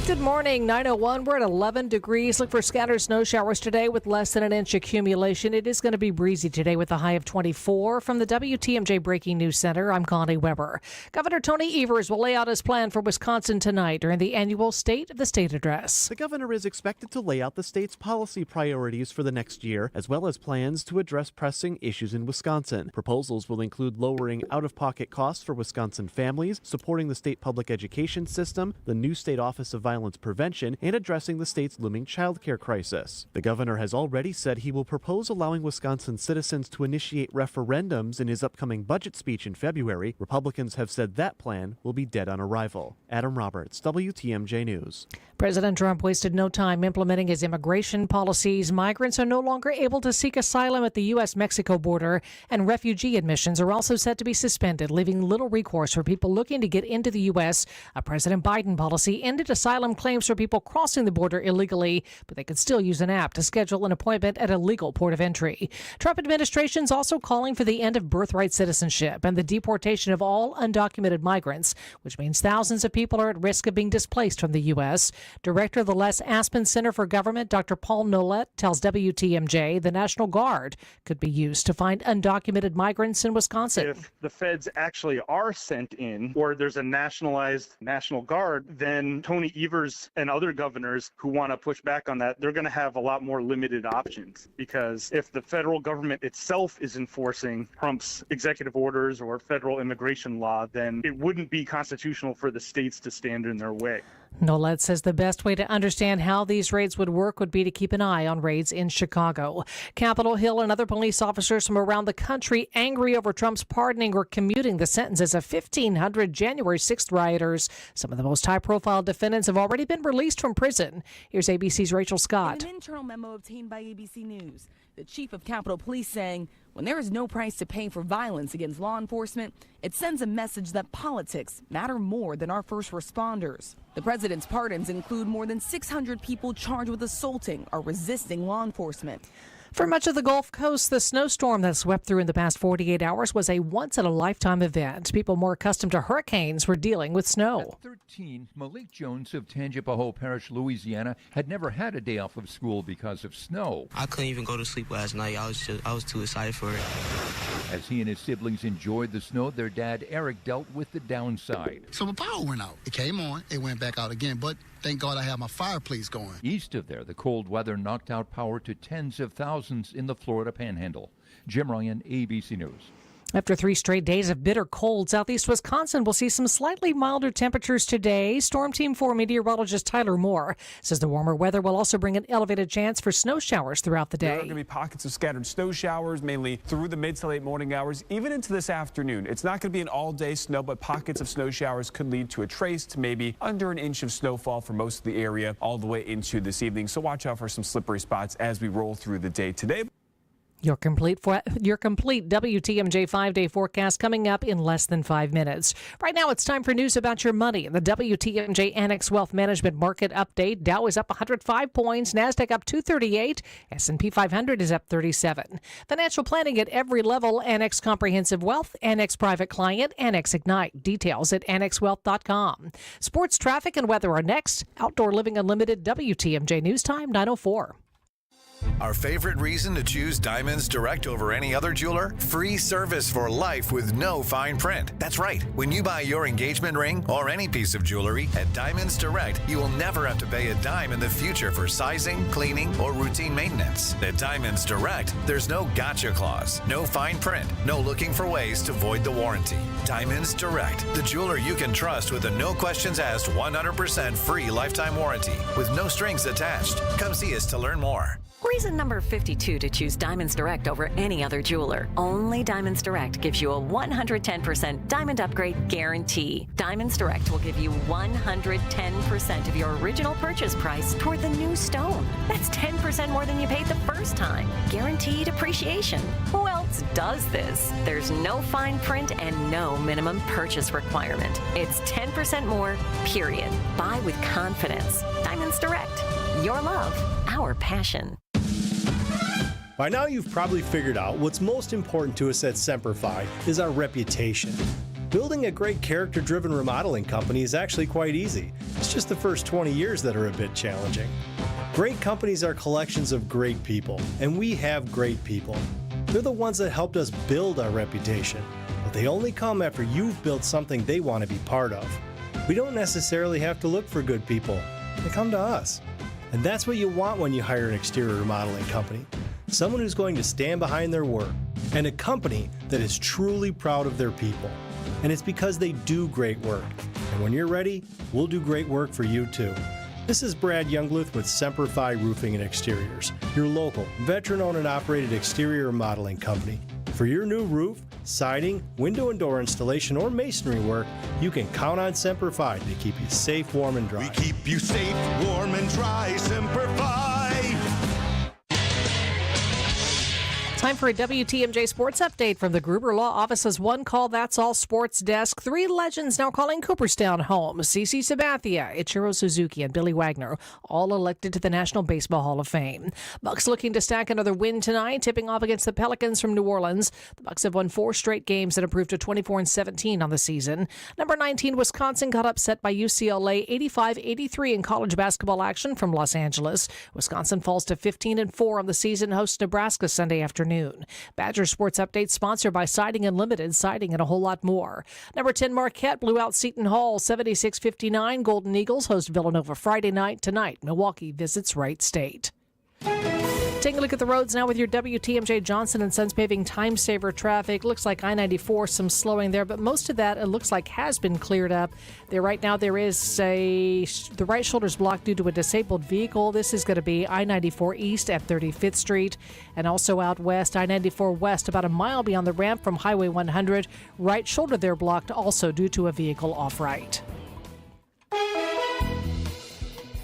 Good morning, 9:01. We're at 11 degrees. Look for scattered snow showers today with less than an inch accumulation. It is going to be breezy today with a high of 24. From the WTMJ Breaking News Center, I'm Connie Weber. Governor Tony Evers will lay out his plan for Wisconsin tonight during the annual State of the State address. The governor is expected to lay out the state's policy priorities for the next year, as well as plans to address pressing issues in Wisconsin. Proposals will include lowering out-of-pocket costs for Wisconsin families, supporting the state public education system, the new state Office of Violence Prevention, and addressing the state's looming child care crisis. The governor has already said he will propose allowing Wisconsin citizens to initiate referendums in his upcoming budget speech in February. Republicans have said that plan will be dead on arrival. Adam Roberts, WTMJ News. President Trump wasted no time implementing his immigration policies. Migrants are no longer able to seek asylum at the U.S.-Mexico border, and refugee admissions are also set to be suspended, leaving little recourse for people looking to get into the U.S. A President Biden policy ended asylum claims for people crossing the border illegally, but they could still use an app to schedule an appointment at a legal port of entry. Trump administration is also calling for the end of birthright citizenship and the deportation of all undocumented migrants, which means thousands of people are at risk of being displaced from the U.S. Director of the Les Aspin Center for Government, Dr. Paul Nolet, tells WTMJ the National Guard could be used to find undocumented migrants in Wisconsin. If the feds actually are sent in, or there's a nationalized National Guard, then Tony Evers and other governors who want to push back on that, they're going to have a lot more limited options. Because if the federal government itself is enforcing Trump's executive orders or federal immigration law, then it wouldn't be constitutional for the states to stand in their way. Nolet says the best way to understand how these raids would work would be to keep an eye on raids in Chicago. Capitol Hill and other police officers from around the country angry over Trump's pardoning or commuting the sentences of 1,500 January 6th rioters. Some of the most high-profile defendants have already been released from prison. Here's ABC's Rachel Scott. In an internal memo obtained by ABC News, the chief of Capitol Police saying, when there is no price to pay for violence against law enforcement, it sends a message that politics matter more than our first responders. The president's pardons include more than 600 people charged with assaulting or resisting law enforcement. For much of the Gulf Coast, the snowstorm that swept through in the past 48 hours was a once-in-a-lifetime event. People more accustomed to hurricanes were dealing with snow. At 13, Malik Jones of Tangipahoa Parish, Louisiana, had never had a day off of school because of snow. I couldn't even go to sleep last night. I was too excited for it. As he and his siblings enjoyed the snow, their dad, Eric, dealt with the downside. So my power went out. It came on. It went back out again. But thank God I have my fireplace going. East of there, the cold weather knocked out power to tens of thousands in the Florida Panhandle. Jim Ryan, ABC News. After 3 straight days of bitter cold, southeast Wisconsin will see some slightly milder temperatures today. Storm Team 4 meteorologist Tyler Moore says the warmer weather will also bring an elevated chance for snow showers throughout the day. There are going to be pockets of scattered snow showers, mainly through the mid to late morning hours, even into this afternoon. It's not going to be an all-day snow, but pockets of snow showers could lead to a trace to maybe under an inch of snowfall for most of the area all the way into this evening. So watch out for some slippery spots as we roll through the day today. Your complete WTMJ 5-day forecast coming up in less than 5 minutes. Right now, it's time for news about your money. The WTMJ Annex Wealth Management Market Update. Dow is up 105 points. NASDAQ up 238. S&P 500 is up 37. Financial planning at every level. Annex Comprehensive Wealth. Annex Private Client. Annex Ignite. Details at annexwealth.com. Sports, traffic, and weather are next. Outdoor Living Unlimited. WTMJ News Time 9:04. Our favorite reason to choose Diamonds Direct over any other jeweler? Free service for life with no fine print. That's right. When you buy your engagement ring or any piece of jewelry at Diamonds Direct, you will never have to pay a dime in the future for sizing, cleaning, or routine maintenance. At Diamonds Direct, there's no gotcha clause, no fine print, no looking for ways to void the warranty. Diamonds Direct, the jeweler you can trust with a no questions asked 100% free lifetime warranty with no strings attached. Come see us to learn more. Reason number 52 to choose Diamonds Direct over any other jeweler. Only Diamonds Direct gives you a 110% diamond upgrade guarantee. Diamonds Direct will give you 110% of your original purchase price toward the new stone. That's 10% more than you paid the first time. Guaranteed appreciation. Who else does this? There's no fine print and no minimum purchase requirement. It's 10% more, period. Buy with confidence. Diamonds Direct. Your love, our passion. By now, you've probably figured out what's most important to us at Semper Fi is our reputation. Building a great character-driven remodeling company is actually quite easy. It's just the first 20 years that are a bit challenging. Great companies are collections of great people, and we have great people. They're the ones that helped us build our reputation, but they only come after you've built something they want to be part of. We don't necessarily have to look for good people. They come to us. And that's what you want when you hire an exterior remodeling company. Someone who's going to stand behind their work, and a company that is truly proud of their people. And it's because they do great work. And when you're ready, we'll do great work for you too. This is Brad Youngluth with Semper Fi Roofing and Exteriors, your local, veteran-owned and operated exterior remodeling company. For your new roof, siding, window and door installation, or masonry work, you can count on Semper Fi to keep you safe, warm, and dry. We keep you safe, warm, and dry. Semper Fi. Time for a WTMJ Sports Update from the Gruber Law Office's One Call That's All Sports Desk. 3 legends now calling Cooperstown home. CeCe Sabathia, Ichiro Suzuki, and Billy Wagner, all elected to the National Baseball Hall of Fame. Bucks looking to stack another win tonight, tipping off against the Pelicans from New Orleans. The Bucks have won 4 straight games and improved to 24-17 on the season. Number 19, Wisconsin got upset by UCLA 85-83 in college basketball action from Los Angeles. Wisconsin falls to 15-4 on the season, hosts Nebraska Sunday afternoon. Badger Sports Update sponsored by Siding Unlimited, siding and a whole lot more. Number 10, Marquette blew out Seton Hall 76-59. Golden Eagles host Villanova Friday night. Tonight, Milwaukee visits Wright State. Taking a look at the roads now with your WTMJ Johnson & Sons paving time saver traffic. Looks like I-94, some slowing there, but most of that it looks like has been cleared up. Right now there is the right shoulder's blocked due to a disabled vehicle. This is going to be I-94 East at 35th Street and also out west, I-94 West about a mile beyond the ramp from Highway 100. Right shoulder there blocked also due to a vehicle off-right.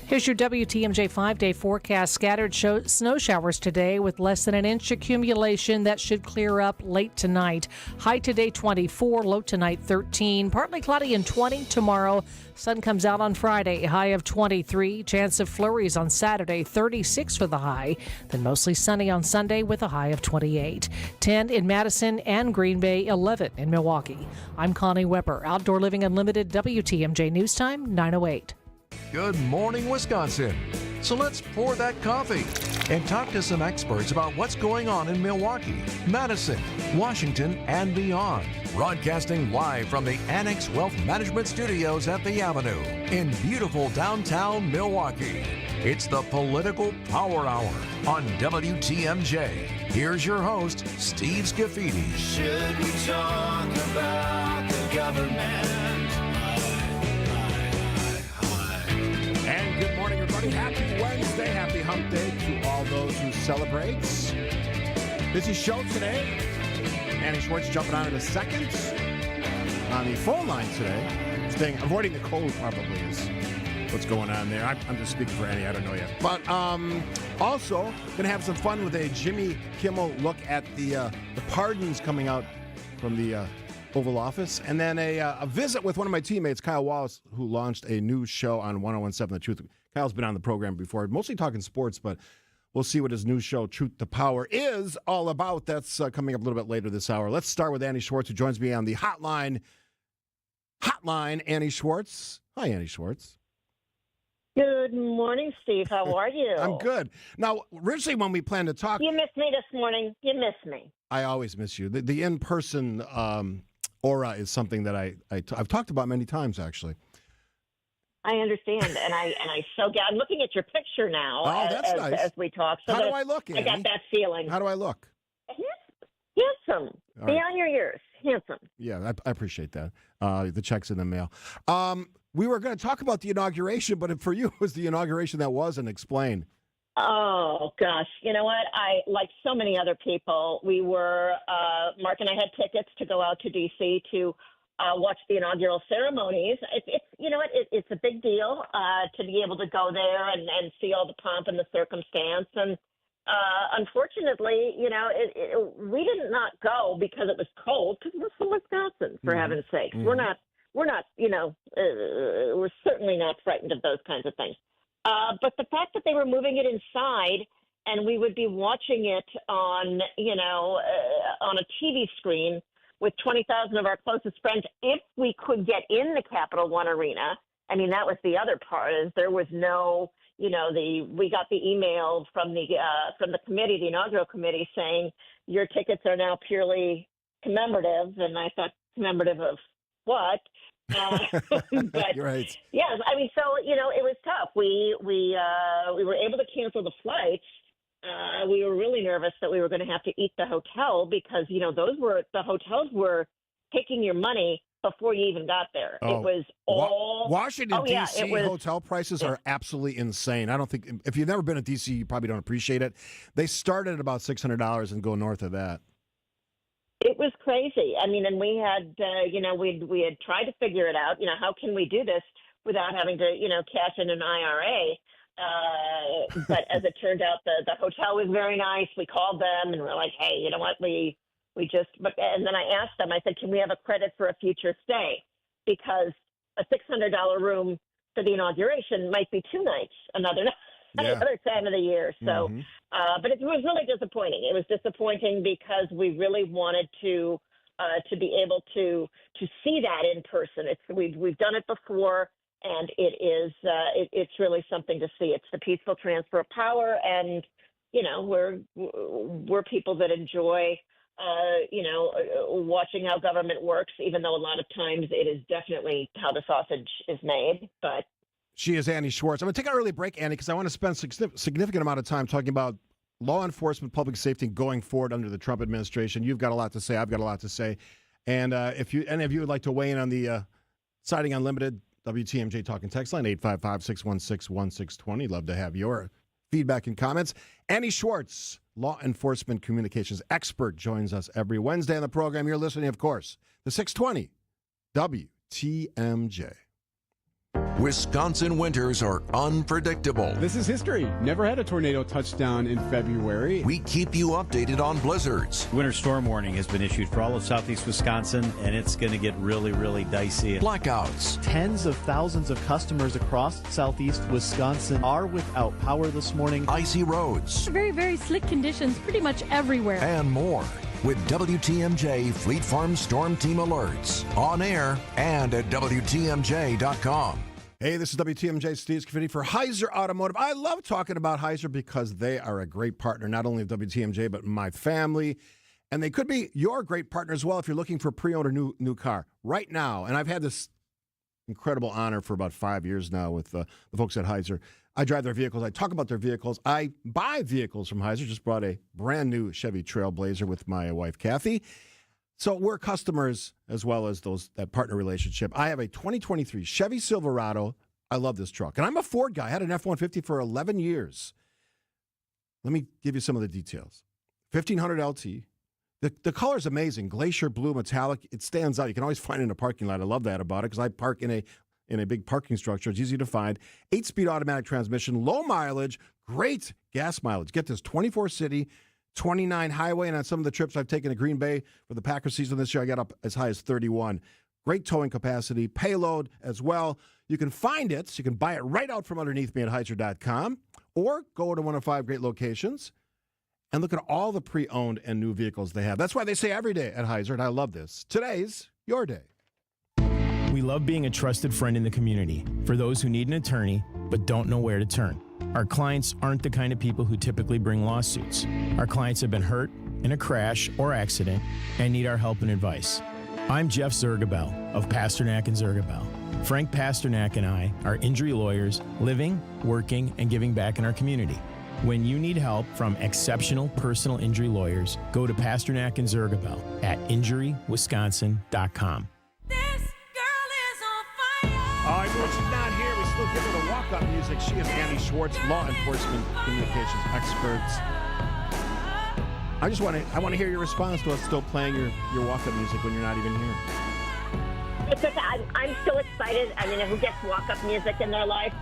Here's your WTMJ 5-day forecast. Scattered snow showers today with less than an inch accumulation. That should clear up late tonight. High today 24, low tonight 13. Partly cloudy and 20 tomorrow. Sun comes out on Friday, high of 23. Chance of flurries on Saturday, 36 for the high. Then mostly sunny on Sunday with a high of 28. 10 in Madison and Green Bay, 11 in Milwaukee. I'm Connie Weber, Outdoor Living Unlimited, WTMJ News Time, 9:08. Good morning, Wisconsin. So let's pour that coffee and talk to some experts about what's going on in Milwaukee, Madison, Washington, and beyond. Broadcasting live from the Annex Wealth Management Studios at the Avenue in beautiful downtown Milwaukee. It's the Political Power Hour on WTMJ. Here's your host, Steve Scaffidi. Should we talk about the government? And good morning, everybody. Happy Wednesday. Happy hump day to all those who celebrate. Busy show today. Annie Schwartz jumping on in a second. On the phone line today. Avoiding the cold probably is what's going on there. I'm just speaking for Annie. I don't know yet. But also, going to have some fun with a Jimmy Kimmel look at the pardons coming out from the Oval Office, and then a visit with one of my teammates, Kyle Wallace, who launched a new show on 101.7 The Truth. Kyle's been on the program before, mostly talking sports, but we'll see what his new show, Truth to Power, is all about. That's coming up a little bit later this hour. Let's start with Annie Schwartz, who joins me on the hotline. Annie Schwartz. Hi, Annie Schwartz. Good morning, Steve. How are you? I'm good. Now, originally when we planned to talk... You missed me this morning. You missed me. I always miss you. The in-person... aura is something that I've talked about many times, actually. I understand, and I so get. I'm looking at your picture now. Oh, that's nice. As we talk. So how do I look, Annie? I got that feeling. How do I look? Handsome. All beyond right. Your years. Handsome. Yeah, I appreciate that. The check's in the mail. We were going to talk about the inauguration, but for you, it was the inauguration that wasn't. Explain. Oh, gosh. You know what? Like so many other people, we were, Mark and I had tickets to go out to D.C. to watch the inaugural ceremonies. It's you know what? It's a big deal to be able to go there and see all the pomp and the circumstance. And unfortunately, you know, we did not go because it was cold, because we're from Wisconsin, for heaven's sake. Mm-hmm. We're not, you know, we're certainly not frightened of those kinds of things. But the fact that they were moving it inside and we would be watching it on, you know, on a TV screen with 20,000 of our closest friends if we could get in the Capital One Arena. I mean, that was the other part, is there was no, we got the email from the committee, the inaugural committee, saying your tickets are now purely commemorative. And I thought, commemorative of what? But You're right. yes, I mean, so it was tough. We were able to cancel the flights. We were really nervous that we were going to have to eat the hotel because the hotels were taking your money before you even got there. Oh, it was all Washington, D.C. it was, hotel prices are absolutely insane. I don't think, if you've never been to D.C., you probably don't appreciate it. They start at about $600 and go north of that. It was crazy. I mean, and we had, we had tried to figure it out. How can we do this without having to, cash in an IRA? But as it turned out, the hotel was very nice. We called them and we're like, hey, you know what? And then I asked them, I said, can we have a credit for a future stay? Because a $600 room for the inauguration might be 2 nights another time of the year. So, but it was really disappointing. It was disappointing because we really wanted to be able to see that in person. We've done it before, and it is it's really something to see. It's the peaceful transfer of power, and we're people that enjoy watching how government works, even though a lot of times it is definitely how the sausage is made. But she is Annie Schwartz. I'm going to take an early break, Annie, because I want to spend a significant amount of time talking about law enforcement, public safety going forward under the Trump administration. You've got a lot to say. I've got a lot to say. And if any of you would like to weigh in on the Siding Unlimited WTMJ Talking Text Line, 855-616-1620. Love to have your feedback and comments. Annie Schwartz, law enforcement communications expert, joins us every Wednesday on the program. You're listening, of course, to 620 WTMJ. Wisconsin winters are unpredictable. This is history. Never had a tornado touchdown in February. We keep you updated on blizzards. Winter storm warning has been issued for all of southeast Wisconsin, and it's going to get really, really dicey. Blackouts. Tens of thousands of customers across southeast Wisconsin are without power this morning. Icy roads. Very, very slick conditions pretty much everywhere. And more. With WTMJ Fleet Farm Storm Team alerts on air and at WTMJ.com. Hey, this is WTMJ Steve Scaffidi for Heiser Automotive. I love talking about Heiser because they are a great partner, not only of WTMJ, but my family. And they could be your great partner as well if you're looking for a pre-owned or new car right now. And I've had this incredible honor for about 5 years now with the folks at Heiser. I drive their vehicles. I talk about their vehicles. I buy vehicles from Heiser. Just brought a brand new Chevy Trailblazer with my wife, Kathy. So we're customers as well as that partner relationship. I have a 2023 Chevy Silverado. I love this truck. And I'm a Ford guy. I had an F-150 for 11 years. Let me give you some of the details. 1500 LT. The color is amazing. Glacier blue metallic. It stands out. You can always find it in a parking lot. I love that about it because I park in a big parking structure. It's easy to find. 8-speed automatic transmission, low mileage, great gas mileage. Get this, 24 city, 29 highway, and on some of the trips I've taken to Green Bay for the Packers season this year, I got up as high as 31. Great towing capacity, payload as well. You can find it, you can buy it right out from underneath me at Heiser.com, or go to one of 5 great locations and look at all the pre-owned and new vehicles they have. That's why they say every day at Heiser, and I love this. Today's your day. We love being a trusted friend in the community for those who need an attorney but don't know where to turn. Our clients aren't the kind of people who typically bring lawsuits. Our clients have been hurt in a crash or accident and need our help and advice. I'm Jeff Zergabel of Pasternak and Zergabel. Frank Pasternak and I are injury lawyers living, working, and giving back in our community. When you need help from exceptional personal injury lawyers, go to Pasternak and Zergabel at injurywisconsin.com. When she's not here, we still give her the walk-up music. She is Annie Schwartz, law enforcement communications expert. I want to hear your response to us still playing your walk-up music when you're not even here. It's okay. I'm still excited. I mean, who gets walk-up music in their life?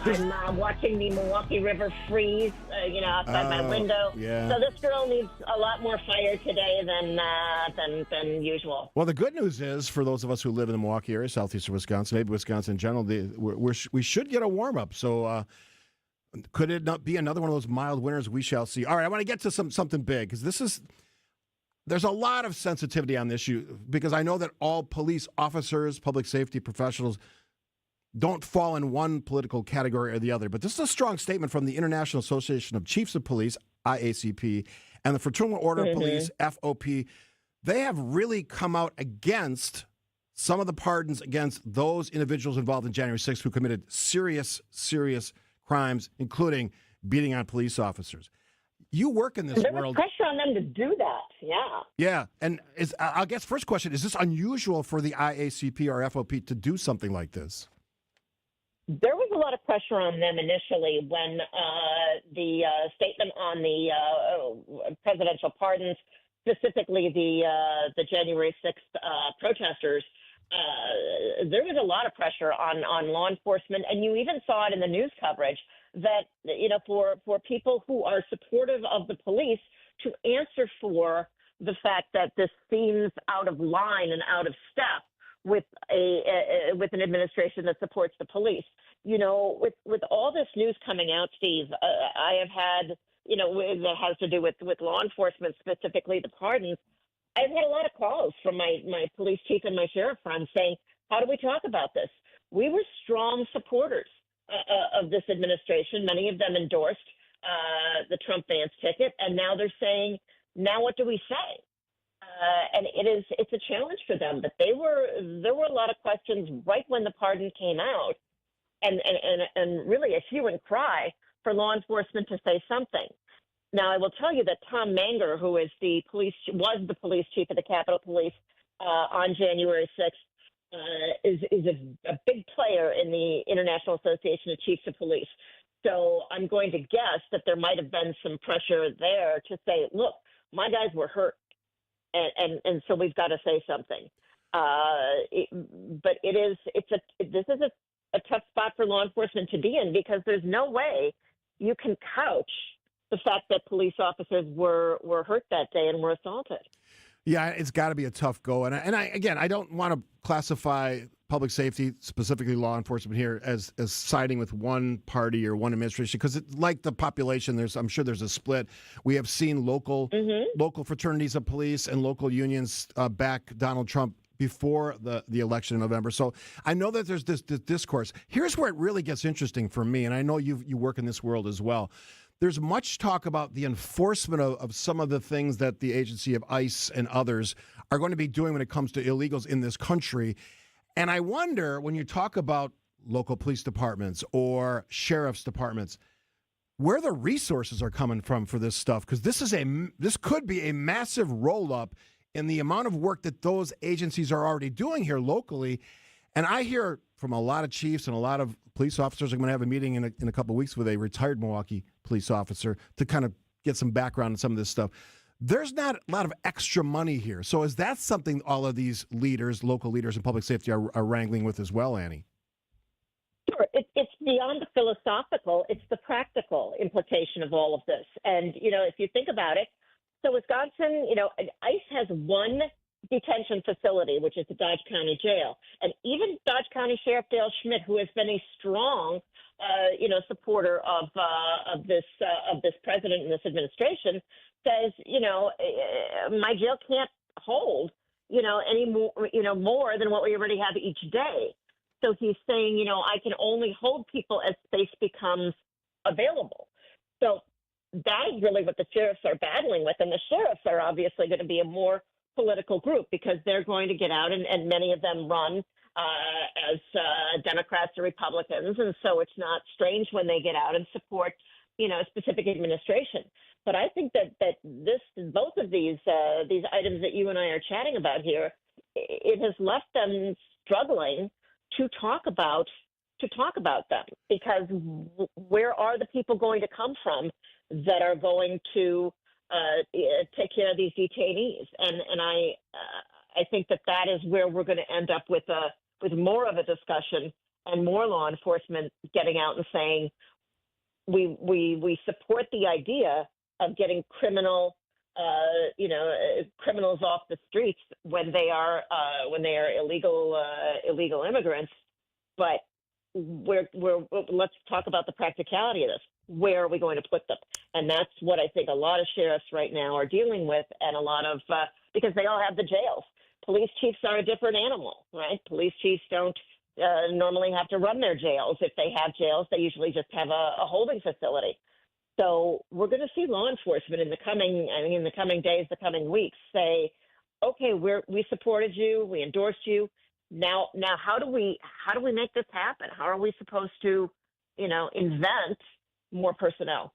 I'm watching the Milwaukee River freeze, outside my window. Yeah. So this girl needs a lot more fire today than usual. Well, the good news is, for those of us who live in the Milwaukee area, southeastern Wisconsin, maybe Wisconsin in general, we should get a warm-up. So could it not be another one of those mild winters? We shall see. All right, I want to get to something big, because there's a lot of sensitivity on this issue because I know that all police officers, public safety professionals don't fall in one political category or the other. But this is a strong statement from the International Association of Chiefs of Police, IACP, and the Fraternal Order of Police, FOP. They have really come out against some of the pardons against those individuals involved in January 6th who committed serious, serious crimes, including beating on police officers. You work in this there world. There was pressure on them to do that, yeah. Yeah, and I guess first question, is this unusual for the IACP or FOP to do something like this? There was a lot of pressure on them initially when the statement on the presidential pardons, specifically the January 6th protesters, there was a lot of pressure on law enforcement, and you even saw it in the news coverage that, for people who are supportive of the police to answer for the fact that this seems out of line and out of step with an administration that supports the police. With all this news coming out, Steve, I have had, that has to do with law enforcement, specifically the pardons. I've had a lot of calls from my police chief and my sheriff friends saying, how do we talk about this? We were strong supporters of this administration. Many of them endorsed the Trump-Vance ticket, and now they're saying, now what do we say? And it's a challenge for them. But there were a lot of questions right when the pardon came out, and really a hue and cry for law enforcement to say something. Now, I will tell you that Tom Manger, who was the police chief of the Capitol Police on January 6th, is a big player in the International Association of Chiefs of Police. So I'm going to guess that there might have been some pressure there to say, look, my guys were hurt, and so we've got to say something. But this is a tough spot for law enforcement to be in, because there's no way you can couch the fact that police officers were hurt that day and were assaulted. Yeah, it's got to be a tough go. And I don't want to classify public safety, specifically law enforcement here, as siding with one party or one administration, because like the population, I'm sure there's a split. We have seen local fraternities of police and local unions back Donald Trump before the election in November. So I know that there's this discourse. Here's where it really gets interesting for me, and I know you work in this world as well. There's much talk about the enforcement of some of the things that the agency of ICE and others are going to be doing when it comes to illegals in this country. And I wonder, when you talk about local police departments or sheriff's departments, where the resources are coming from for this stuff, because this could be a massive roll-up in the amount of work that those agencies are already doing here locally. And I hear from a lot of chiefs and a lot of police officers. I'm going to have a meeting in a couple of weeks with a retired Milwaukee police officer to kind of get some background on some of this stuff. There's not a lot of extra money here. So is that something all of these leaders, local leaders in public safety, are wrangling with as well, Annie? Sure. It's beyond the philosophical. It's the practical implication of all of this. And, if you think about it, so Wisconsin, ICE has one detention facility, which is the Dodge County Jail. And even Dodge County Sheriff Dale Schmidt, who has been a strong, supporter of this president and this administration, says, my jail can't hold, any more, more than what we already have each day. So he's saying, I can only hold people as space becomes available. So that is really what the sheriffs are battling with. And the sheriffs are obviously going to be a more political group, because they're going to get out, and many of them run as Democrats or Republicans. And so it's not strange when they get out and support, a specific administration. But I think that both of these items that you and I are chatting about here, it has left them struggling to talk about them, because where are the people going to come from that are going to take care of these detainees? And I think that is where we're going to end up with more of a discussion and more law enforcement getting out and saying we support the idea of getting criminals off the streets when they are illegal immigrants, but let's talk about the practicality of this. where are we going to put them? And that's what I think a lot of sheriffs right now are dealing with, and a lot of because they all have the jails. Police chiefs are a different animal, right? Police chiefs don't normally have to run their jails. If they have jails, they usually just have a holding facility. So we're going to see law enforcement in the coming days, the coming weeks, say, okay, we supported you, we endorsed you. Now, how do we make this happen? How are we supposed to, invent more personnel?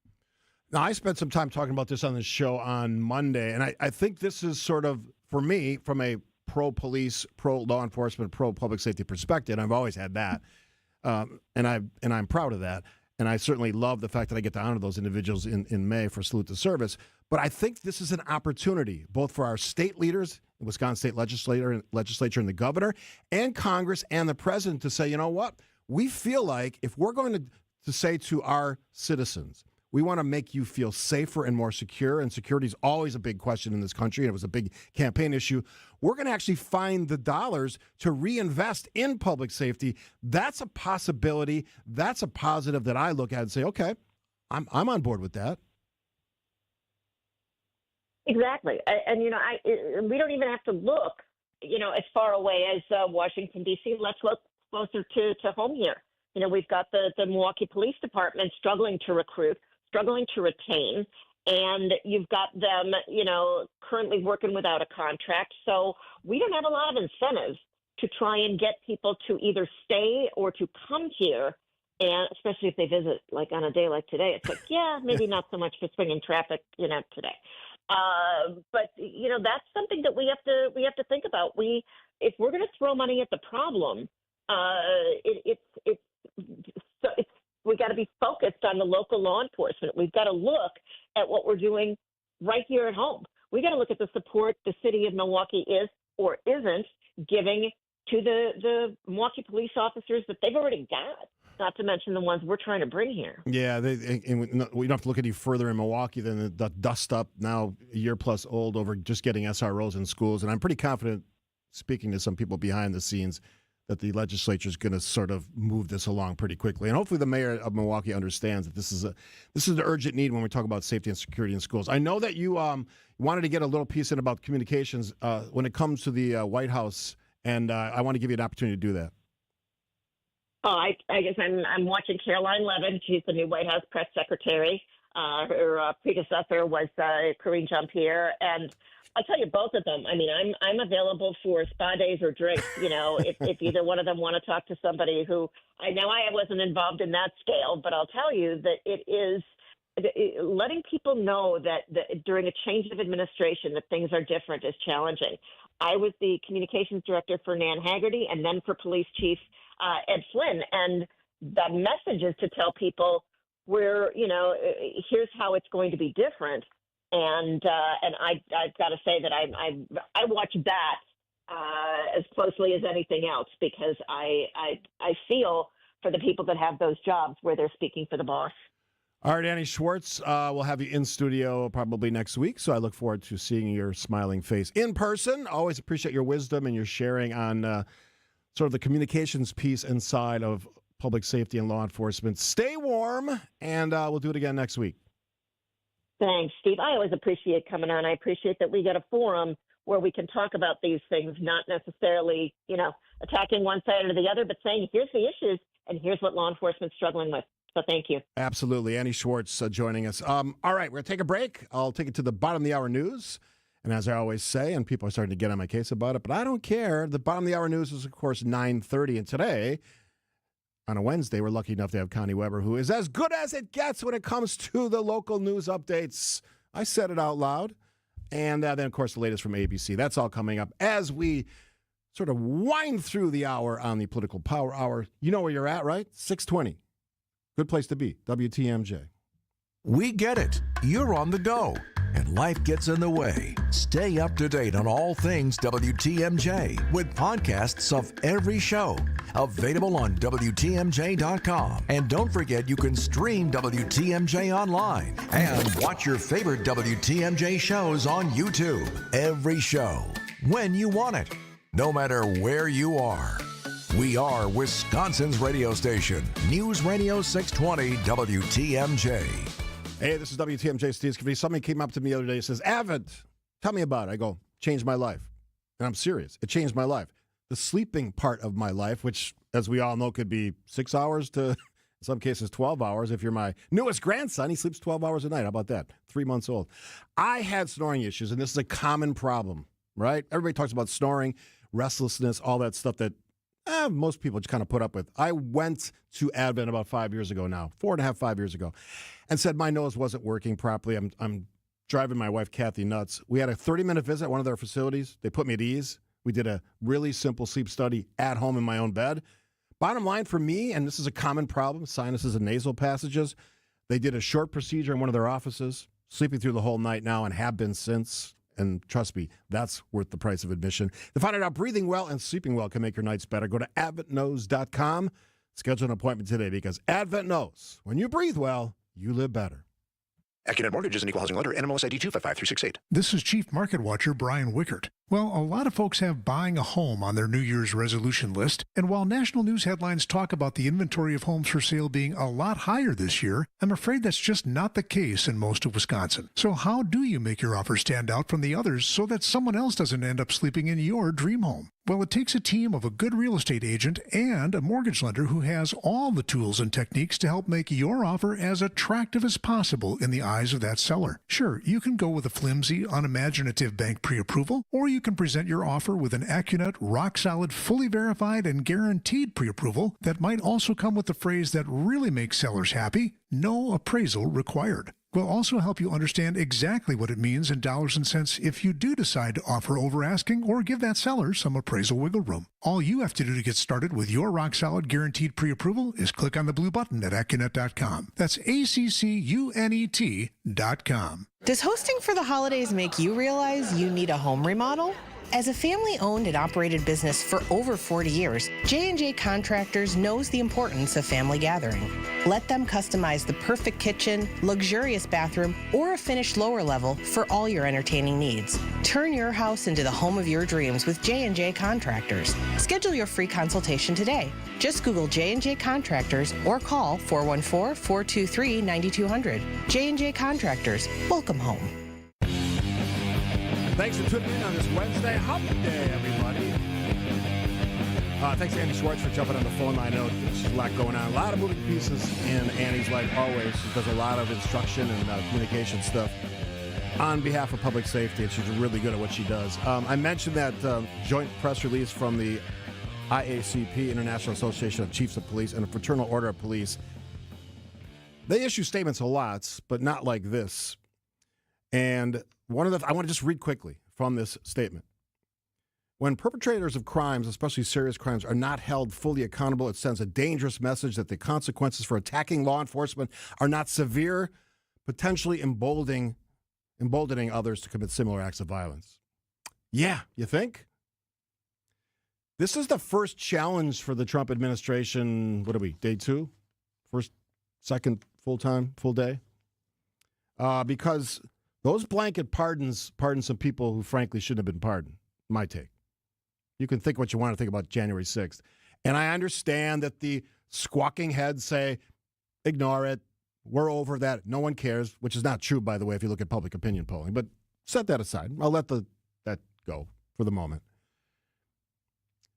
Now, I spent some time talking about this on the show on Monday, and I think this is sort of, for me, from a pro-police, pro-law enforcement, pro-public safety perspective, I've always had that, and I'm proud of that. And I certainly love the fact that I get to honor those individuals in May for Salute to Service. But I think this is an opportunity, both for our state leaders, the Wisconsin State Legislature and the governor, and Congress and the president to say, you know what? We feel like if we're going to say to our citizens, we want to make you feel safer and more secure, and security is always a big question in this country, and it was a big campaign issue. We're going to actually find the dollars to reinvest in public safety. That's a possibility. That's a positive that I look at and say, okay, I'm on board with that. Exactly. And we don't even have to look, as far away as Washington, D.C. Let's look closer to home here. We've got the Milwaukee Police Department struggling to recruit, struggling to retain, and you've got them, currently working without a contract. So we don't have a lot of incentives to try and get people to either stay or to come here, and especially if they visit, like on a day like today. It's like, yeah, maybe not so much for swinging traffic, today. But that's something that we have to think about. If we're going to throw money at the problem, we got to be focused on the local law enforcement. We've got to look at what we're doing right here at home. We got to look at the support the city of Milwaukee is or isn't giving to the Milwaukee police officers that they've already got, not to mention the ones we're trying to bring here. Yeah, and we don't have to look any further in Milwaukee than the dust up now a year plus old over just getting SROs in schools. And I'm pretty confident, speaking to some people behind the scenes, that the legislature is going to sort of move this along pretty quickly. And hopefully the mayor of Milwaukee understands that this is an urgent need when we talk about safety and security in schools. I know that you wanted to get a little piece in about communications when it comes to the White House, and I want to give you an opportunity to do that. Oh, I guess I'm watching Caroline Levin. She's the new White House press secretary. Her predecessor was Karine Jean-Pierre, and I'll tell you both of them. I mean, I'm available for spa days or drinks. If either one of them want to talk to somebody who I wasn't involved in that scale, but I'll tell you that it is letting people know that during a change of administration that things are different is challenging. I was the communications director for Nan Haggerty and then for Police Chief Ed Flynn, and the message is to tell people here's how it's going to be different. And I've got to say that I watch that as closely as anything else, because I feel for the people that have those jobs where they're speaking for the boss. All right, Annie Schwartz, we'll have you in studio probably next week, so I look forward to seeing your smiling face in person. Always appreciate your wisdom and your sharing on sort of the communications piece inside of public safety and law enforcement. Stay warm, and we'll do it again next week. Thanks, Steve. I always appreciate coming on. I appreciate that we get a forum where we can talk about these things, not necessarily, attacking one side or the other, but saying, here's the issues and here's what law enforcement's struggling with. So thank you. Absolutely. Annie Schwartz joining us. All right, we're going to take a break. I'll take it to the bottom of the hour news. And as I always say, and people are starting to get on my case about it, but I don't care. The bottom of the hour news is, of course, 9:30. And today, on a Wednesday, we're lucky enough to have Connie Weber, who is as good as it gets when it comes to the local news updates. I said it out loud. And then, of course, the latest from ABC. That's all coming up as we sort of wind through the hour on the Political Power Hour. You know where you're at, right? 620. Good place to be. WTMJ. We get it. You're on the go, and life gets in the way. Stay up to date on all things WTMJ with podcasts of every show. Available on WTMJ.com. And don't forget you can stream WTMJ online and watch your favorite WTMJ shows on YouTube. Every show, when you want it, no matter where you are. We are Wisconsin's radio station. News Radio 620 WTMJ. Hey, this is WTMJ Steve Scaffidi. Somebody came up to me the other day and says, Avid, tell me about it. I go, changed my life. And I'm serious. It changed my life. The sleeping part of my life, which, as we all know, could be 6 hours to, in some cases, 12 hours. If you're my newest grandson, he sleeps 12 hours a night. How about that? 3 months old. I had snoring issues, and this is a common problem, right? Everybody talks about snoring, restlessness, all that stuff that most people just kind of put up with. I went to Advent about 5 years ago now, 4.5, 5 years ago, and said my nose wasn't working properly. I'm driving my wife, Kathy, nuts. We had a 30-minute visit at one of their facilities. They put me at ease. We did a really simple sleep study at home in my own bed. Bottom line for me, and this is a common problem, sinuses and nasal passages, they did a short procedure in one of their offices, sleeping through the whole night now and have been since. And trust me, that's worth the price of admission. To find out how breathing well and sleeping well can make your nights better, go to adventknows.com. Schedule an appointment today because Advent knows when you breathe well, you live better. AccuNet Mortgage is an equal housing lender. NMLS ID 255368. This is Chief Market Watcher Brian Wickert. Well, a lot of folks have buying a home on their New Year's resolution list, and while national news headlines talk about the inventory of homes for sale being a lot higher this year, I'm afraid that's just not the case in most of Wisconsin. So how do you make your offer stand out from the others so that someone else doesn't end up sleeping in your dream home? Well, it takes a team of a good real estate agent and a mortgage lender who has all the tools and techniques to help make your offer as attractive as possible in the eyes of that seller. Sure, you can go with a flimsy, unimaginative bank pre-approval, or you can present your offer with an AccuNet, rock-solid, fully verified, and guaranteed pre-approval that might also come with the phrase that really makes sellers happy: no appraisal required. We'll also help you understand exactly what it means in dollars and cents if you do decide to offer over asking or give that seller some appraisal wiggle room. All you have to do to get started with your rock-solid guaranteed pre-approval is click on the blue button at AccuNet.com. That's ACCUNET.com. Does hosting for the holidays make you realize you need a home remodel? As a family-owned and operated business for over 40 years, J&J Contractors knows the importance of family gathering. Let them customize the perfect kitchen, luxurious bathroom, or a finished lower level for all your entertaining needs. Turn your house into the home of your dreams with J&J Contractors. Schedule your free consultation today. Just Google J&J Contractors or call 414-423-9200. J&J Contractors. Welcome home. Thanks for tuning in on this Wednesday Hump Day, everybody. Thanks to Andy Schwartz for jumping on the phone line. I know there's a lot going on. A lot of moving pieces in Andy's life always. She does a lot of instruction and communication stuff on behalf of public safety, and she's really good at what she does. I mentioned that joint press release from the IACP, International Association of Chiefs of Police, and the Fraternal Order of Police. They issue statements a lot, but not like this. And I want to just read quickly from this statement. When perpetrators of crimes, especially serious crimes, are not held fully accountable, it sends a dangerous message that the consequences for attacking law enforcement are not severe, potentially emboldening others to commit similar acts of violence. Yeah, you think? This is the first challenge for the Trump administration. What are we, day 2? Second full day? Because those blanket pardons pardon some people who frankly shouldn't have been pardoned, my take. You can think what you want to think about January 6th. And I understand that the squawking heads say, ignore it, we're over that, no one cares, which is not true, by the way, if you look at public opinion polling. But set that aside. I'll let that go for the moment.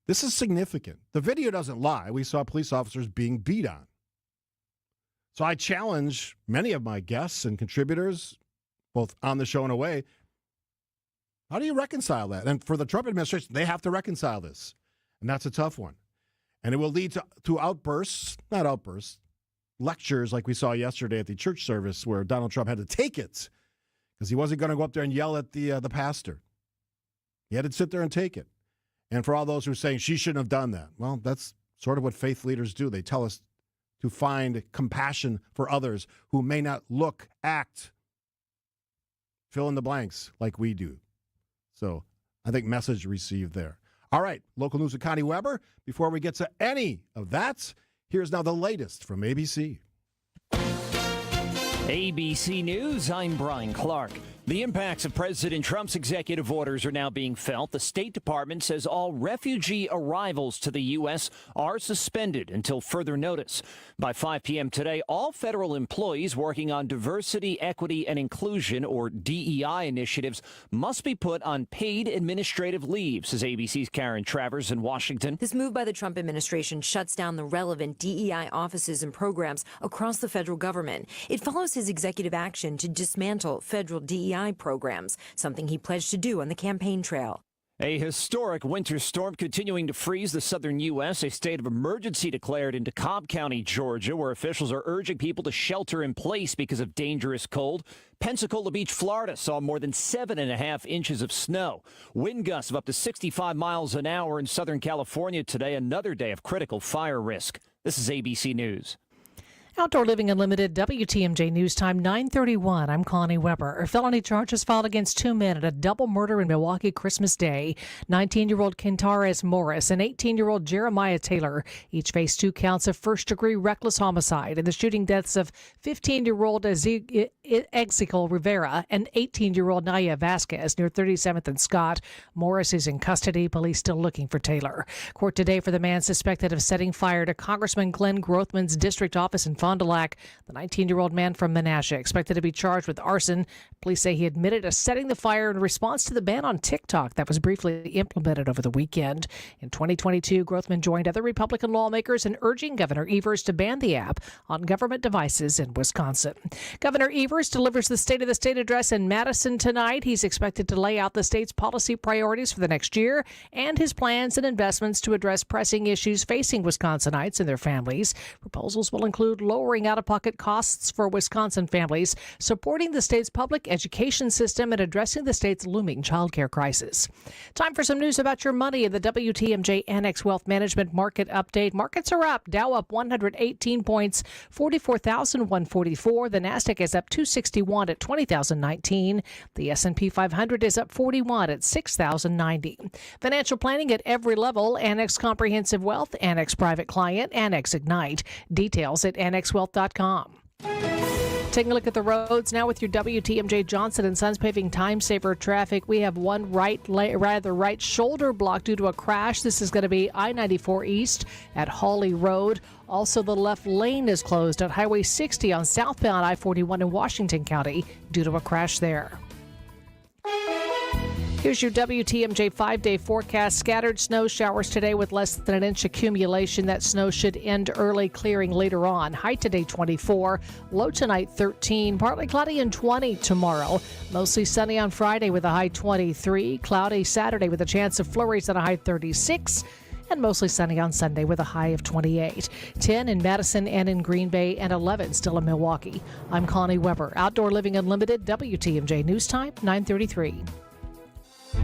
This is significant. The video doesn't lie. We saw police officers being beat on. So I challenge many of my guests and contributors, both on the show and away, how do you reconcile that? And for the Trump administration, they have to reconcile this. And that's a tough one. And it will lead to lectures like we saw yesterday at the church service where Donald Trump had to take it because he wasn't going to go up there and yell at the pastor. He had to sit there and take it. And for all those who are saying she shouldn't have done that, well, that's sort of what faith leaders do. They tell us to find compassion for others who may not look, act, fill in the blanks like we do. So I think message received there. All right, local news with Connie Weber. Before we get to any of that, here's now the latest from ABC. ABC News, I'm Brian Clark. The impacts of President Trump's executive orders are now being felt. The State Department says all refugee arrivals to the U.S. are suspended until further notice. By 5 p.m. today, all federal employees working on diversity, equity, and inclusion, or DEI initiatives, must be put on paid administrative leave, says ABC's Karen Travers in Washington. This move by the Trump administration shuts down the relevant DEI offices and programs across the federal government. It follows his executive action to dismantle federal DEI programs, something he pledged to do on the campaign trail. A historic winter storm continuing to freeze the southern U.S. A state of emergency declared in DeKalb County, Georgia, where officials are urging people to shelter in place because of dangerous cold. Pensacola Beach, Florida, saw more than 7.5 inches of snow. Wind gusts of up to 65 miles an hour in Southern California today, another day of critical fire risk. This is ABC News. Outdoor Living Unlimited, WTMJ News Time, 9:31. I'm Connie Weber. Felony charges filed against 2 men at a double murder in Milwaukee Christmas Day. 19-year-old Kentares Morris and 18-year-old Jeremiah Taylor each face 2 counts of first-degree reckless homicide in the shooting deaths of 15-year-old Ezequiel Rivera and 18-year-old Naya Vasquez near 37th and Scott. Morris is in custody. Police still looking for Taylor. Court today for the man suspected of setting fire to Congressman Glenn Grothman's district office in Fond du Lac. The 19-year-old man from Menasha expected to be charged with arson. Police say he admitted to setting the fire in response to the ban on TikTok that was briefly implemented over the weekend. In 2022, Grothman joined other Republican lawmakers in urging Governor Evers to ban the app on government devices in Wisconsin. Governor Evers delivers the State of the State address in Madison tonight. He's expected to lay out the state's policy priorities for the next year and his plans and investments to address pressing issues facing Wisconsinites and their families. Proposals will include lowering out-of-pocket costs for Wisconsin families, supporting the state's public education system, and addressing the state's looming child care crisis. Time for some news about your money in the WTMJ Annex Wealth Management Market Update. Markets are up. Dow up 118 points, 44,144. The Nasdaq is up 261 at 20,019. The S&P 500 is up 41 at 6,090. Financial planning at every level. Annex Comprehensive Wealth, Annex Private Client, Annex Ignite. Details at annexwealth.com. Taking a look at the roads now with your WTMJ Johnson & Sons Paving Time Saver traffic. We have one right shoulder block due to a crash. This is going to be I-94 East at Hawley Road. Also, the left lane is closed at Highway 60 on southbound I-41 in Washington County due to a crash there. Here's your WTMJ 5-day forecast. Scattered snow showers today with less than an inch accumulation. That snow should end early, clearing later on. High today 24, low tonight 13, partly cloudy and 20 tomorrow. Mostly sunny on Friday with a high 23, cloudy Saturday with a chance of flurries at a high 36. And mostly sunny on Sunday with a high of 28. 10 in Madison and in Green Bay, and 11 still in Milwaukee. I'm Connie Weber. Outdoor Living Unlimited, WTMJ News Time, 9:33.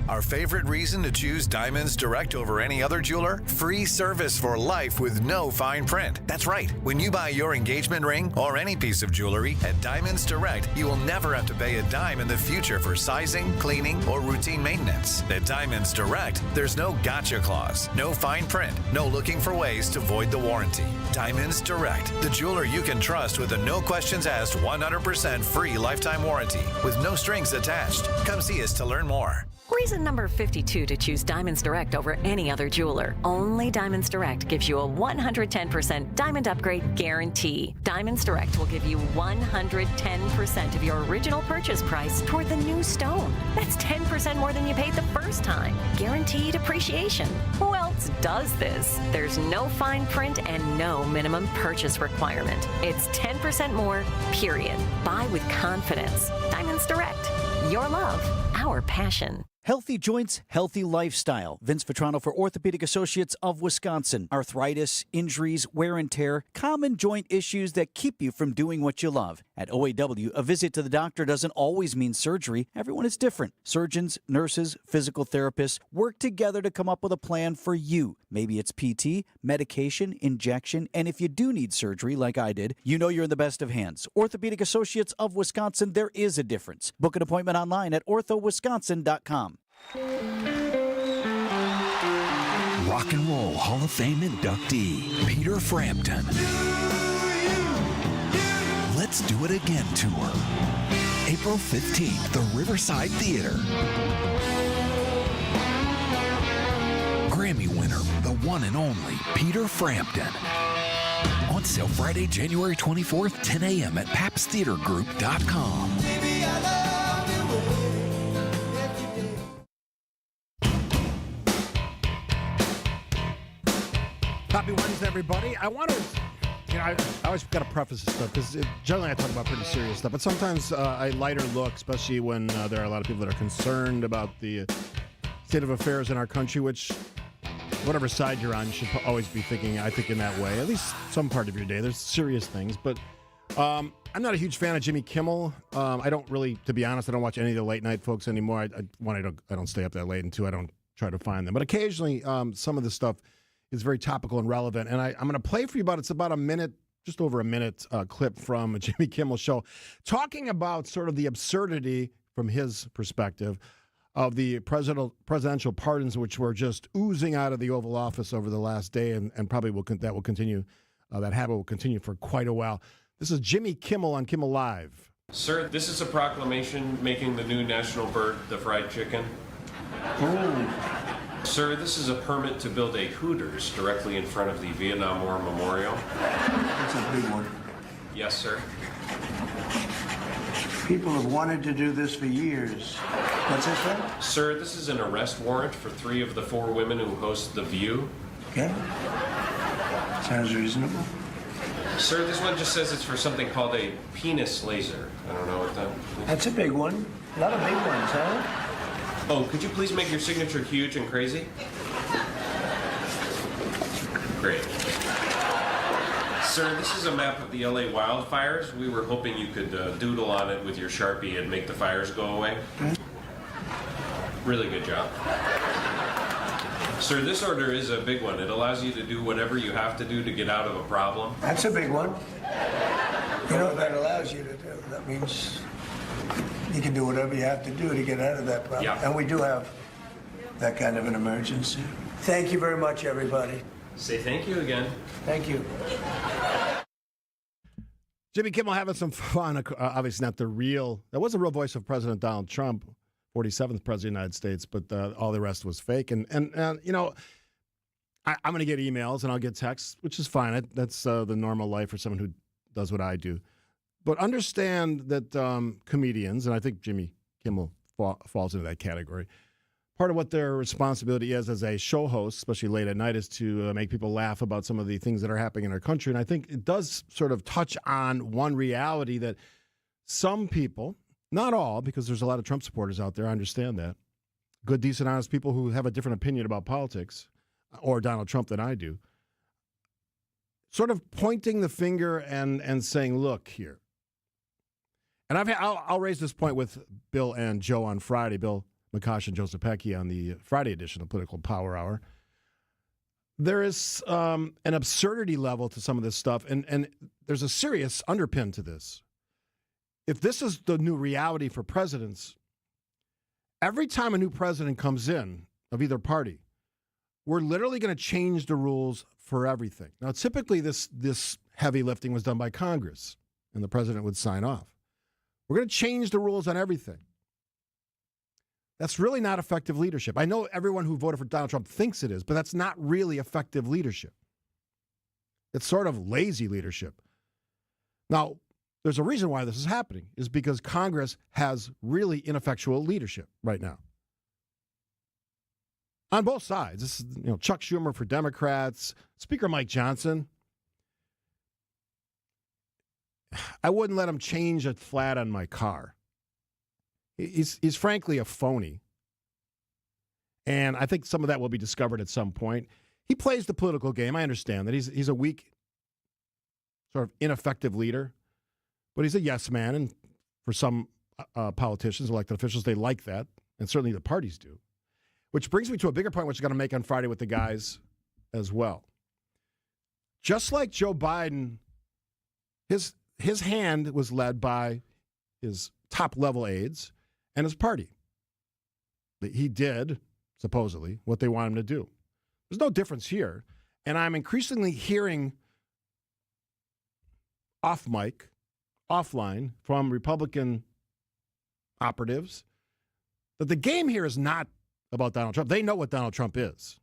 Our favorite reason to choose Diamonds Direct over any other jeweler? Free service for life with no fine print. That's right. When you buy your engagement ring or any piece of jewelry at Diamonds Direct, you will never have to pay a dime in the future for sizing, cleaning, or routine maintenance. At Diamonds Direct, there's no gotcha clause, no fine print, no looking for ways to void the warranty. Diamonds Direct, the jeweler you can trust with a no questions asked 100% free lifetime warranty with no strings attached. Come see us to learn more. Reason number 52 to choose Diamonds Direct over any other jeweler. Only Diamonds Direct gives you a 110% diamond upgrade guarantee. Diamonds Direct will give you 110% of your original purchase price toward the new stone. That's 10% more than you paid the first time. Guaranteed appreciation. Who else does this? There's no fine print and no minimum purchase requirement. It's 10% more, period. Buy with confidence. Diamonds Direct. Your love, our passion. Healthy joints, healthy lifestyle. Vince Vetrano for Orthopedic Associates of Wisconsin. Arthritis, injuries, wear and tear, common joint issues that keep you from doing what you love. At OAW, a visit to the doctor doesn't always mean surgery. Everyone is different. Surgeons, nurses, physical therapists work together to come up with a plan for you. Maybe it's PT, medication, injection, and if you do need surgery like I did, you know you're in the best of hands. Orthopedic Associates of Wisconsin, there is a difference. Book an appointment online at orthowisconsin.com. Rock and Roll Hall of Fame inductee, Peter Frampton. Let's Do It Again tour. April 15th, the Riverside Theater. Grammy winner, the one and only Peter Frampton. On sale Friday, January 24th, 10 a.m. at papstheatergroup.com. Happy Wednesday, everybody. I want to, I always got to preface this stuff because generally I talk about pretty serious stuff, but sometimes I lighter look, especially when there are a lot of people that are concerned about the state of affairs in our country, which, whatever side you're on, you should always be thinking, I think, in that way, at least some part of your day. There's serious things, but I'm not a huge fan of Jimmy Kimmel. I don't really, to be honest, I don't watch any of the late night folks anymore. I don't stay up that late, and two, I don't try to find them. But occasionally, some of the stuff is very topical and relevant. And I'm going to play for you it's about a minute, just over a minute clip from a Jimmy Kimmel show talking about sort of the absurdity from his perspective of the presidential pardons, which were just oozing out of the Oval Office over the last day, and probably that will continue. That habit will continue for quite a while. This is Jimmy Kimmel on Kimmel Live. Sir, this is a proclamation making the new national bird the fried chicken. Oh. Sir, this is a permit to build a Hooters directly in front of the Vietnam War Memorial. That's a big one. Yes, sir. People have wanted to do this for years. What's this for? Sir, this is an arrest warrant for 3 of the 4 women who host The View. Okay. Sounds reasonable. Sir, this one just says it's for something called a penis laser. I don't know what that is. That's a big one. A lot of big ones, huh? Oh, could you please make your signature huge and crazy? Great. Sir, this is a map of the LA wildfires. We were hoping you could doodle on it with your Sharpie and make the fires go away. Really good job. Sir, this order is a big one. It allows you to do whatever you have to do to get out of a problem. That's a big one. You know what that allows you to do? That means you can do whatever you have to do to get out of that problem. Yeah. And we do have that kind of an emergency. Thank you very much, everybody. Say thank you again. Thank you. Jimmy Kimmel having some fun. Obviously not that was the real voice of President Donald Trump, 47th President of the United States, but all the rest was fake. And you know, I'm going to get emails and I'll get texts, which is fine. That's the normal life for someone who does what I do. But understand that comedians, and I think Jimmy Kimmel falls into that category, part of what their responsibility is as a show host, especially late at night, is to make people laugh about some of the things that are happening in our country. And I think it does sort of touch on one reality that some people, not all, because there's a lot of Trump supporters out there, I understand that, good, decent, honest people who have a different opinion about politics or Donald Trump than I do, sort of pointing the finger and saying, look here. And I'll raise this point with Bill and Joe on Friday, Bill McCosh and Joseph Pecky on the Friday edition of Political Power Hour. There is an absurdity level to some of this stuff, and there's a serious underpin to this. If this is the new reality for presidents, every time a new president comes in of either party, we're literally going to change the rules for everything. Now, typically this heavy lifting was done by Congress, and the president would sign off. We're going to change the rules on everything. That's really not effective leadership. I know everyone who voted for Donald Trump thinks it is, but that's not really effective leadership. It's sort of lazy leadership. Now, there's a reason why this is happening, is because Congress has really ineffectual leadership right now. On both sides. This is, Chuck Schumer for Democrats, Speaker Mike Johnson. I wouldn't let him change a flat on my car. He's frankly a phony. And I think some of that will be discovered at some point. He plays the political game. I understand that. He's a weak, sort of ineffective leader. But he's a yes man. And for some politicians, elected officials, they like that. And certainly the parties do. Which brings me to a bigger point, which I'm going to make on Friday with the guys as well. Just like Joe Biden, his hand was led by his top-level aides and his party. He did, supposedly, what they want him to do. There's no difference here. And I'm increasingly hearing off-mic, offline, from Republican operatives that the game here is not about Donald Trump. They know what Donald Trump is.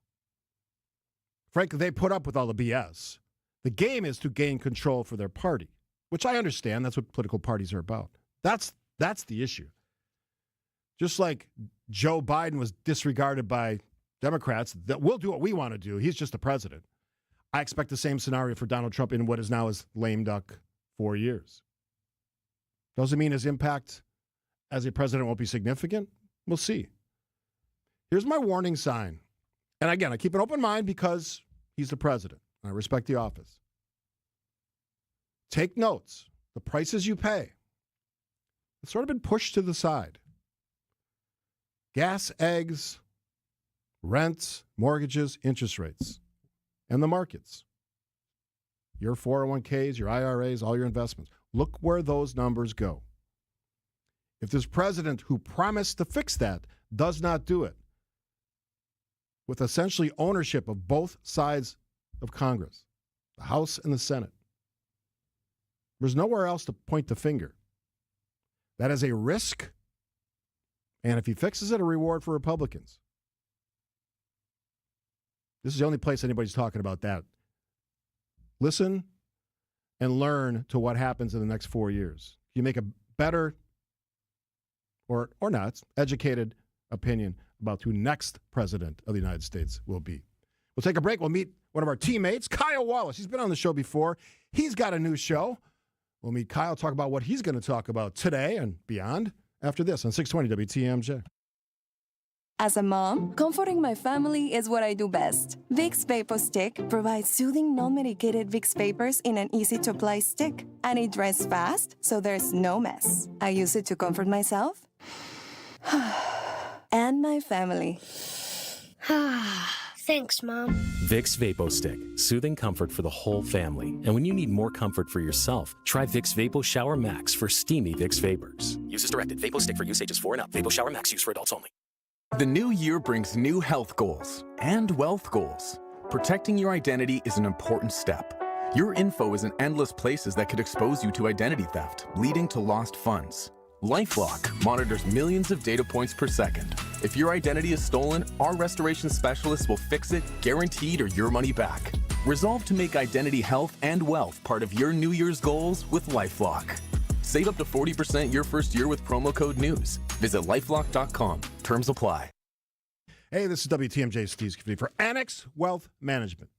Frankly, they put up with all the BS. The game is to gain control for their party, which I understand. That's what political parties are about. That's the issue. Just like Joe Biden was disregarded by Democrats, that we'll do what we want to do. He's just the president. I expect the same scenario for Donald Trump in what is now his lame duck 4 years. Doesn't mean his impact as a president won't be significant. We'll see. Here's my warning sign. And again, I keep an open mind because he's the president. I respect the office. Take notes. The prices you pay. It's sort of been pushed to the side. Gas, eggs, rents, mortgages, interest rates, and the markets. Your 401ks, your IRAs, all your investments. Look where those numbers go. If this president who promised to fix that does not do it, with essentially ownership of both sides of Congress, the House and the Senate, there's nowhere else to point the finger. That is a risk, and if he fixes it, a reward for Republicans. This is the only place anybody's talking about that. Listen and learn to what happens in the next 4 years. You make a better or not educated opinion about who next president of the United States will be. We'll take a break. We'll meet one of our teammates, Kyle Wallace. He's been on the show before. He's got a new show. We'll meet Kyle, talk about what he's going to talk about today and beyond after this on 620 WTMJ. As a mom, comforting my family is what I do best. Vicks Vapor Stick provides soothing, non-medicated Vicks vapors in an easy-to-apply stick. And it dries fast, so there's no mess. I use it to comfort myself and my family. Thanks, Mom. Vicks Vapo Stick. Soothing comfort for the whole family. And when you need more comfort for yourself, try Vicks Vapo Shower Max for steamy Vicks vapors. Use as directed. Vapo Stick for use ages 4 and up. Vapo Shower Max use for adults only. The new year brings new health goals and wealth goals. Protecting your identity is an important step. Your info is in endless places that could expose you to identity theft, leading to lost funds. LifeLock monitors millions of data points per second. If your identity is stolen, our restoration specialists will fix it, guaranteed, or your money back. Resolve to make identity health and wealth part of your New Year's goals with LifeLock. Save up to 40% your first year with promo code NEWS. Visit lifelock.com. Terms apply. Hey, this is WTMJ Steve Scaffidi for Annex Wealth Management.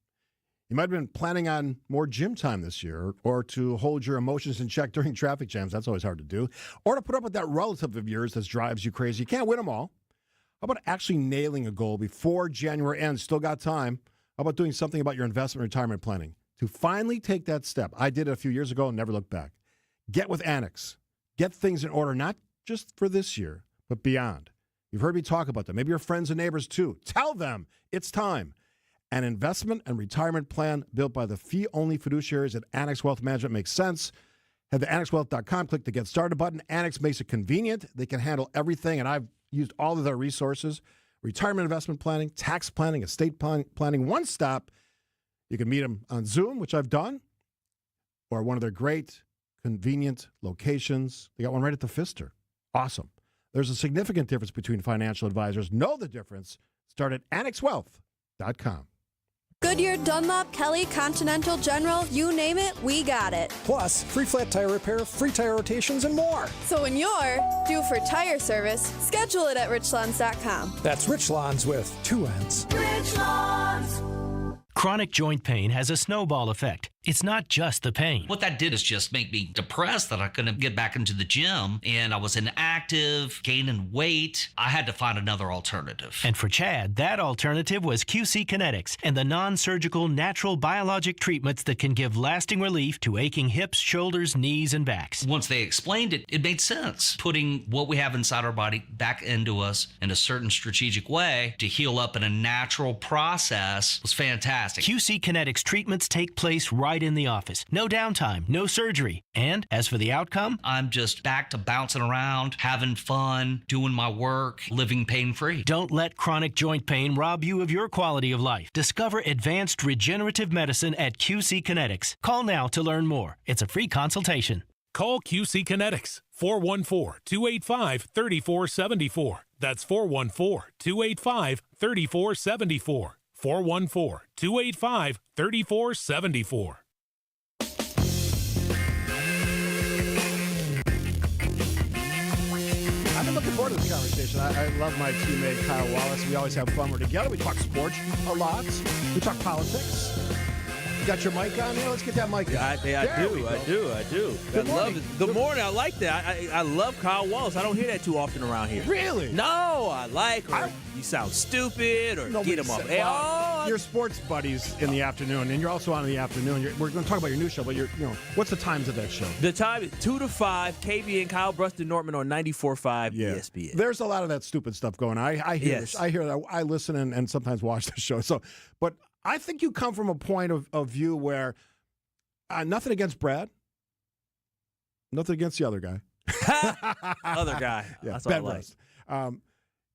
You might have been planning on more gym time this year, or to hold your emotions in check during traffic jams. That's always hard to do. Or to put up with that relative of yours that drives you crazy. You can't win them all. How about actually nailing a goal before January ends? Still got time. How about doing something about your investment and retirement planning to finally take that step? I did it a few years ago and never looked back. Get with Annex. Get things in order, not just for this year, but beyond. You've heard me talk about them. Maybe your friends and neighbors too. Tell them it's time. An investment and retirement plan built by the fee-only fiduciaries at Annex Wealth Management makes sense. Head to AnnexWealth.com, click the Get Started button. Annex makes it convenient. They can handle everything, and I've used all of their resources. Retirement investment planning, tax planning, estate planning, one stop. You can meet them on Zoom, which I've done, or one of their great, convenient locations. They got one right at the Pfister. Awesome. There's a significant difference between financial advisors. Know the difference. Start at AnnexWealth.com. Goodyear, Dunlop, Kelly, Continental, General, you name it, we got it. Plus, free flat tire repair, free tire rotations, and more. So when you're due for tire service, schedule it at richlawns.com. That's Rich Lawns with 2 N's. Rich Lawns. Chronic joint pain has a snowball effect. It's not just the pain. What that did is just make me depressed that I couldn't get back into the gym, and I was inactive, gaining weight. I had to find another alternative. And for Chad, that alternative was QC Kinetics and the non-surgical natural biologic treatments that can give lasting relief to aching hips, shoulders, knees, and backs. Once they explained it, it made sense. Putting what we have inside our body back into us in a certain strategic way to heal up in a natural process was fantastic. QC Kinetics treatments take place right in the office. No downtime, no surgery. And as for the outcome, I'm just back to bouncing around, having fun, doing my work, living pain-free. Don't let chronic joint pain rob you of your quality of life. Discover advanced regenerative medicine at QC Kinetics. Call now to learn more. It's a free consultation. Call QC Kinetics, 414-285-3474. That's 414-285-3474. 414-285-3474. I've been looking forward to this conversation. I love my teammate Kyle Wallace. We always have fun. We're together. We talk sports a lot. We talk politics. You got your mic on here? Let's get that mic on. I do. Good morning. Good morning. I like that. I love Kyle Wallace. I don't hear that too often around here. Really? No, I like her. You sound stupid or get him off. Your sports buddies in the afternoon, and you're also on in the afternoon. We're going to talk about your new show, but what's the times of that show? The time is 2 to 5. KB and Kyle Bruston Nortman on 94.5 ESPN. There's a lot of that stupid stuff going on. I hear this. I hear that. I listen and sometimes watch the show. But I think you come from a point of view where nothing against Brad, nothing against the other guy. Other guy. Yeah, that's what I Ben like. Rust.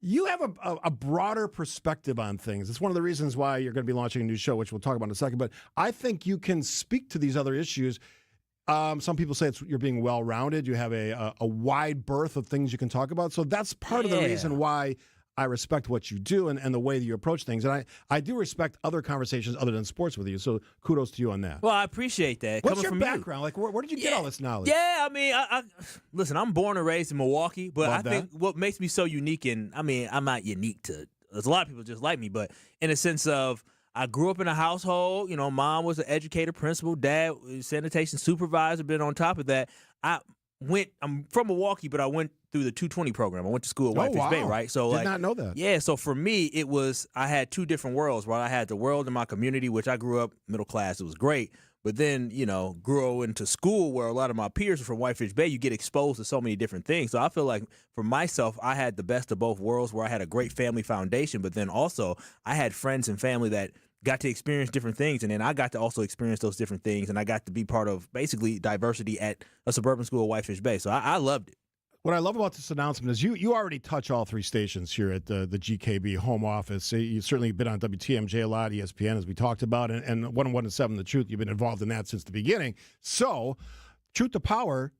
You have a broader perspective on things. It's one of the reasons why you're going to be launching a new show, which we'll talk about in a second. But I think you can speak to these other issues. Some people say you're being well-rounded. You have a wide berth of things you can talk about. So that's part of the reason why I respect what you do and the way that you approach things. And I do respect other conversations other than sports with you. So kudos to you on that. Well, I appreciate that. What's Coming your from background? Like, where did you get all this knowledge? Yeah, I mean, listen, I'm born and raised in Milwaukee, but Love I think what makes me so unique, and I mean, I'm not unique to, there's a lot of people just like me, but in a sense of, I grew up in a household, mom was an educator, principal, dad, sanitation supervisor, been on top of that. I'm from Milwaukee, but I went through the 220 program. I went to school at Whitefish Bay, right? So Did not know that. Yeah, so for me, I had two different worlds, right? I had the world in my community, which I grew up middle class. It was great. But then, grew into school where a lot of my peers are from Whitefish Bay. You get exposed to so many different things. So I feel like for myself, I had the best of both worlds where I had a great family foundation, but then also I had friends and family that got to experience different things, and then I got to also experience those different things, and I got to be part of basically diversity at a suburban school at Whitefish Bay. So I loved it. What I love about this announcement is you already touch all three stations here at the GKB home office. You've certainly been on WTMJ a lot, ESPN, as we talked about, and 101 to 7 The Truth. You've been involved in that since the beginning. So, Truth to Power,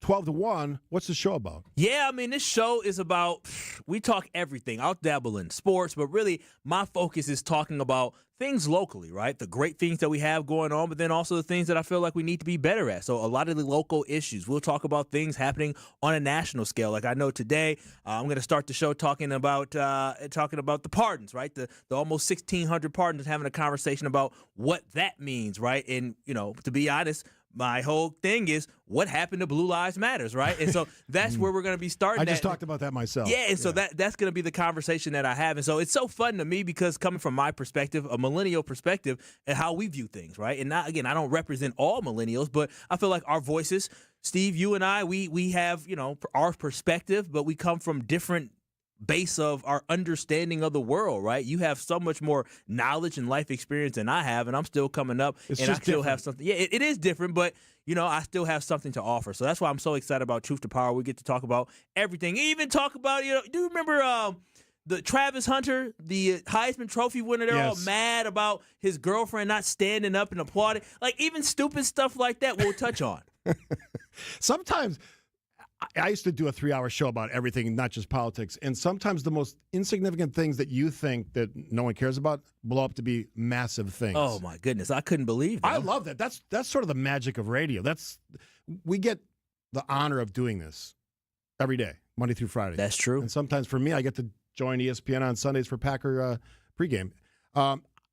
12 to 1, what's the show about? Yeah, I mean, this show is about, we talk everything. I'll dabble in sports, but really my focus is talking about things locally, right? The great things that we have going on, but then also the things that I feel like we need to be better at. So a lot of the local issues. We'll talk about things happening on a national scale. Like I know today, I'm going to start the show talking about the pardons, right? The almost 1,600 pardons, having a conversation about what that means, right? And, to be honest, my whole thing is what happened to Blue Lives Matters, right? And so that's where we're going to be starting. I just talked about that myself. Yeah, and so that's going to be the conversation that I have. And so it's so fun to me because coming from my perspective, a millennial perspective, and how we view things, right? And I don't represent all millennials, but I feel like our voices, Steve, you and I, we have, our perspective, but we come from different base of our understanding of the world, right? You have so much more knowledge and life experience than I have, and I'm still coming up, and I still have something. Yeah, it is different, but I still have something to offer. So that's why I'm so excited about Truth to Power. We get to talk about everything, even talk about, do you remember the Travis Hunter, the Heisman Trophy winner? They're all mad about his girlfriend not standing up and applauding. Like even stupid stuff like that we'll touch on. Sometimes I used to do a 3-hour show about everything, not just politics. And sometimes the most insignificant things that you think that no one cares about blow up to be massive things. Oh, my goodness. I couldn't believe that. I love that. That's sort of the magic of radio. We get the honor of doing this every day, Monday through Friday. That's true. And sometimes for me, I get to join ESPN on Sundays for Packer pregame.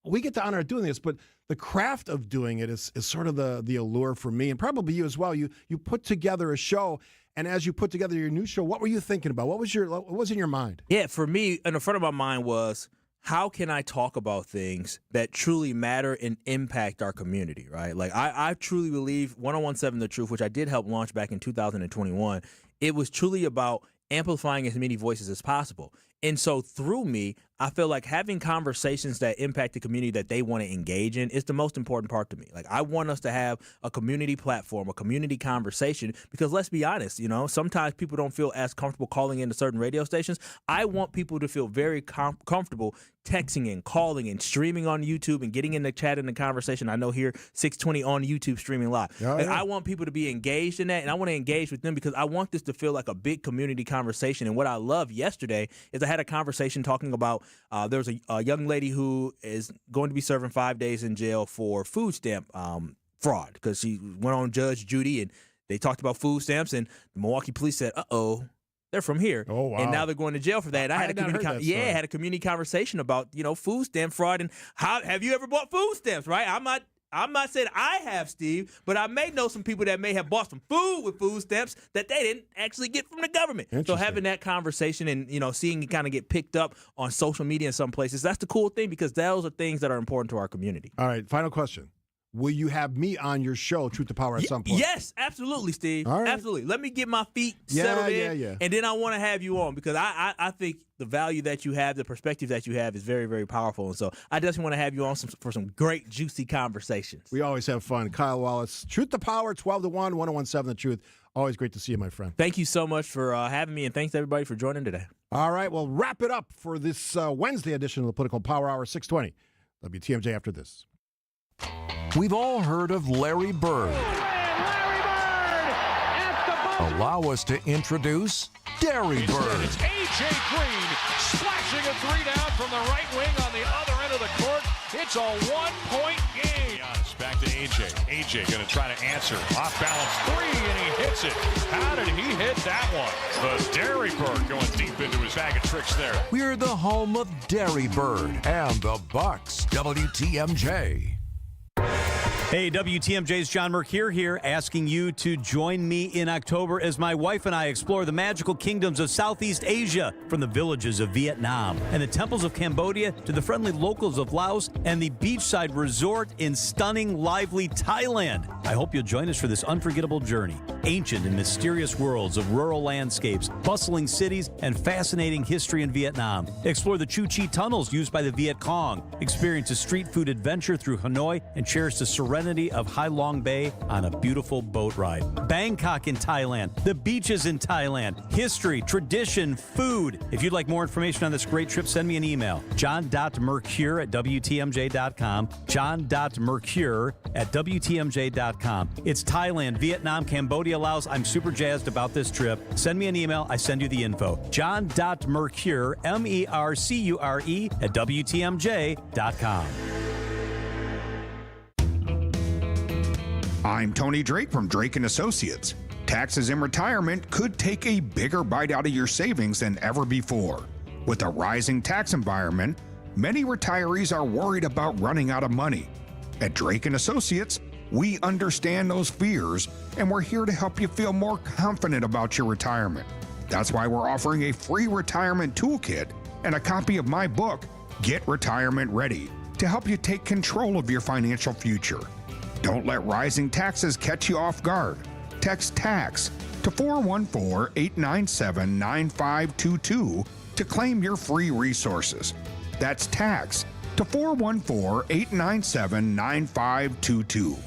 We get the honor of doing this, but the craft of doing it is sort of the allure for me, and probably you as well. You put together a show, and as you put together your new show, what were you thinking about? What was in your mind? Yeah, for me, in the front of my mind was, how can I talk about things that truly matter and impact our community, right? Like I truly believe 101.7 The Truth, which I did help launch back in 2021, it was truly about amplifying as many voices as possible. And so through me, I feel like having conversations that impact the community that they want to engage in is the most important part to me. Like, I want us to have a community platform, a community conversation, because let's be honest, sometimes people don't feel as comfortable calling into certain radio stations. I want people to feel very comfortable texting and calling and streaming on YouTube and getting in the chat and the conversation. I know here 620 on YouTube streaming live. I want people to be engaged in that, and I want to engage with them because I want this to feel like a big community conversation. And what I love yesterday is I had a conversation talking about there was a young lady who is going to be serving 5 days in jail for food stamp fraud because she went on Judge Judy and they talked about food stamps, and the Milwaukee police said, "Uh-oh, they're from here." Oh, wow. And now they're going to jail for that. And I had a community conversation about, food stamp fraud and how have you ever bought food stamps, right? I'm not saying I have, Steve, but I may know some people that may have bought some food with food stamps that they didn't actually get from the government. So having that conversation and, seeing it kind of get picked up on social media in some places, that's the cool thing because those are things that are important to our community. All right, final question. Will you have me on your show, Truth to Power, at some point? Yes, absolutely, Steve. All right. Absolutely. Let me get my feet settled in, and then I want to have you on because I think the value that you have, the perspective that you have is very, very powerful. And so I just want to have you on for some great, juicy conversations. We always have fun. Kyle Wallace, Truth to Power, 12 to 1, 1017 The Truth. Always great to see you, my friend. Thank you so much for having me, and thanks to everybody for joining today. All right, well, wrap it up for this Wednesday edition of the Political Power Hour, 620. WTMJ after this. We've all heard of Larry Bird. Allow us to introduce Derry Bird. It's A.J. Green slashing a three down from the right wing on the other end of the court. It's a one-point game. Giannis back to A.J. A.J. going to try to answer. Off-balance three, and he hits it. How did he hit that one? But Derry Bird going deep into his bag of tricks there. We're the home of Derry Bird and the Bucks. WTMJ. Hey, WTMJ's John Mercure here, asking you to join me in October as my wife and I explore the magical kingdoms of Southeast Asia, from the villages of Vietnam and the temples of Cambodia to the friendly locals of Laos and the beachside resort in stunning, lively Thailand. I hope you'll join us for this unforgettable journey. Ancient and mysterious worlds of rural landscapes, bustling cities, and fascinating history in Vietnam. Explore the Chu Chi tunnels used by the Viet Cong. Experience a street food adventure through Hanoi and cherish the serenity of Hai Long Bay on a beautiful boat ride. Bangkok in Thailand, the beaches in Thailand, history, tradition, food. If you'd like more information on this great trip, send me an email. john.mercure@WTMJ.com. john.mercure@WTMJ.com. It's Thailand, Vietnam, Cambodia, Laos. I'm super jazzed about this trip. Send me an email. I send you the info. john.mercure, MERCURE, @WTMJ.com. I'm Tony Drake from Drake & Associates. Taxes in retirement could take a bigger bite out of your savings than ever before. With a rising tax environment, many retirees are worried about running out of money. At Drake & Associates, we understand those fears, and we're here to help you feel more confident about your retirement. That's why we're offering a free retirement toolkit and a copy of my book, Get Retirement Ready, to help you take control of your financial future. Don't let rising taxes catch you off guard. Text TAX to 414-897-9522 to claim your free resources. That's TAX to 414-897-9522.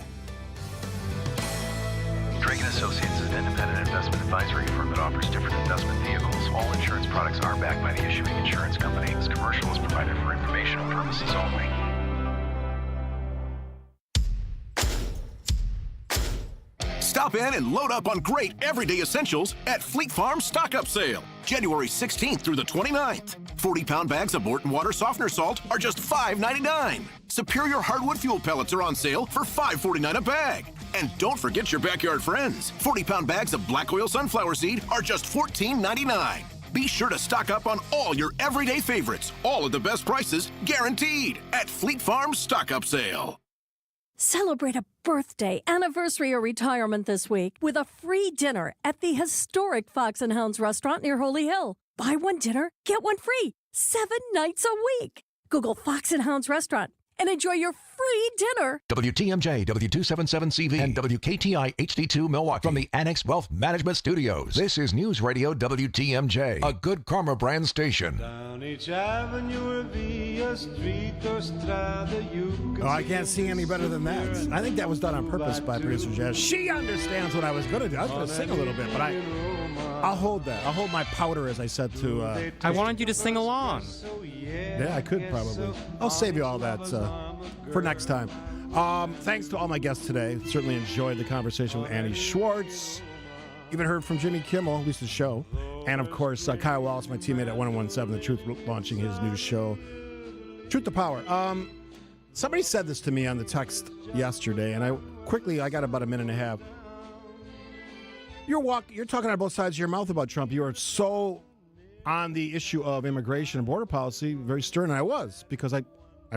Drake & Associates is an independent investment advisory firm that offers different investment vehicles. All insurance products are backed by the issuing insurance company. This commercial is provided for informational purposes only. Stop in and load up on great everyday essentials at Fleet Farm Stock-Up Sale, January 16th through the 29th. 40-pound bags of Morton Water Softener Salt are just $5.99. Superior hardwood fuel pellets are on sale for $5.49 a bag. And don't forget your backyard friends. 40-pound bags of black oil sunflower seed are just $14.99. Be sure to stock up on all your everyday favorites, all at the best prices, guaranteed, at Fleet Farm Stock-Up Sale. Celebrate a birthday, anniversary, or retirement this week with a free dinner at the historic Fox & Hounds restaurant near Holy Hill. Buy one dinner, get one free, 7 nights a week. Google Fox & Hounds restaurant and enjoy your free dinner. WTMJ, W277CV, and WKTI HD2 Milwaukee from the Annex Wealth Management Studios. This is News Radio WTMJ, a Good Karma brand station. Down each avenue or via street or strada, you can I can't sing any better than that. I think that was done on purpose by producer Jazz. She understands what I was going to do. I was going to sing a little bit, but I'll hold that. I'll hold my powder, as I said to... I wanted you to sing along. Yeah, I could probably. I'll save you all that for next time. Thanks to all my guests today. Certainly enjoyed the conversation with Annie Schwartz. Even heard from Jimmy Kimmel, at least the show. And, of course, Kyle Wallace, my teammate at 1017 The Truth, launching his new show, Truth to Power. Somebody said this to me on the text yesterday, and I got about a minute and a half. You're talking out of both sides of your mouth about Trump. You are so on the issue of immigration and border policy, very stern, and I was, because I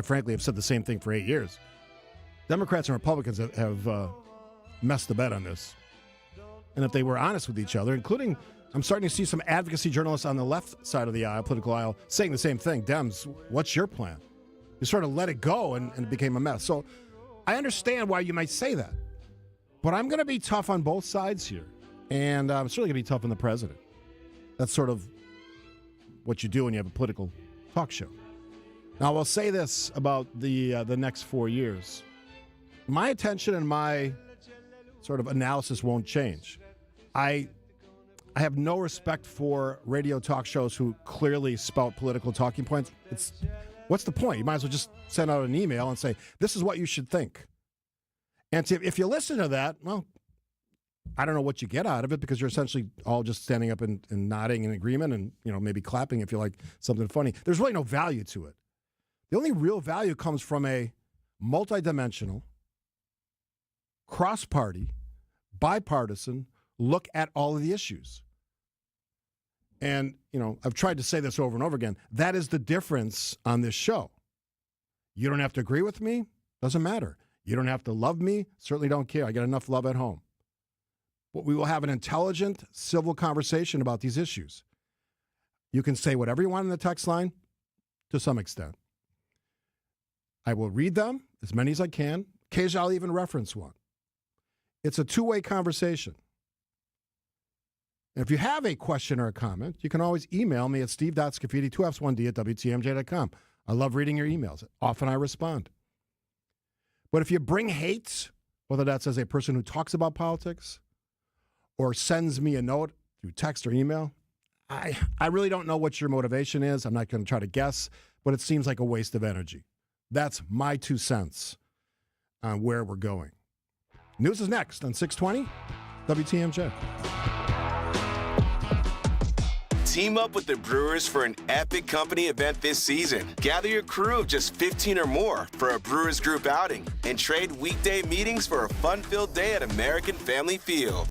frankly have said the same thing for 8 years. Democrats and Republicans have messed the bed on this. And if they were honest with each other, including, I'm starting to see some advocacy journalists on the left side of the aisle, political aisle, saying the same thing. Dems, what's your plan? You sort of let it go, and it became a mess. So I understand why you might say that. But I'm going to be tough on both sides here. And I'm certainly going to be tough on the president. That's sort of what you do when you have a political talk show. Now, I'll say this about the next 4 years. My attention and my sort of analysis won't change. I have no respect for radio talk shows who clearly spout political talking points. What's the point? You might as well just send out an email and say, this is what you should think. And if you listen to that, well, I don't know what you get out of it, because you're essentially all just standing up and nodding in agreement and, maybe clapping if you like something funny. There's really no value to it. The only real value comes from a multidimensional, cross-party, bipartisan look at all of the issues. And, I've tried to say this over and over again. That is the difference on this show. You don't have to agree with me. Doesn't matter. You don't have to love me. Certainly don't care. I got enough love at home. But we will have an intelligent, civil conversation about these issues. You can say whatever you want in the text line, to some extent. I will read them, as many as I can. Occasionally, I'll even reference one. It's a two-way conversation. And if you have a question or a comment, you can always email me at steve.scaffidi, 2fs1d@wtmj.com. I love reading your emails. Often I respond. But if you bring hate, whether that's as a person who talks about politics or sends me a note through text or email, I really don't know what your motivation is. I'm not going to try to guess, but it seems like a waste of energy. That's my 2 cents on where we're going. News is next on 620 WTMJ. Team up with the Brewers for an epic company event this season. Gather your crew of just 15 or more for a Brewers group outing and trade weekday meetings for a fun-filled day at American Family Field.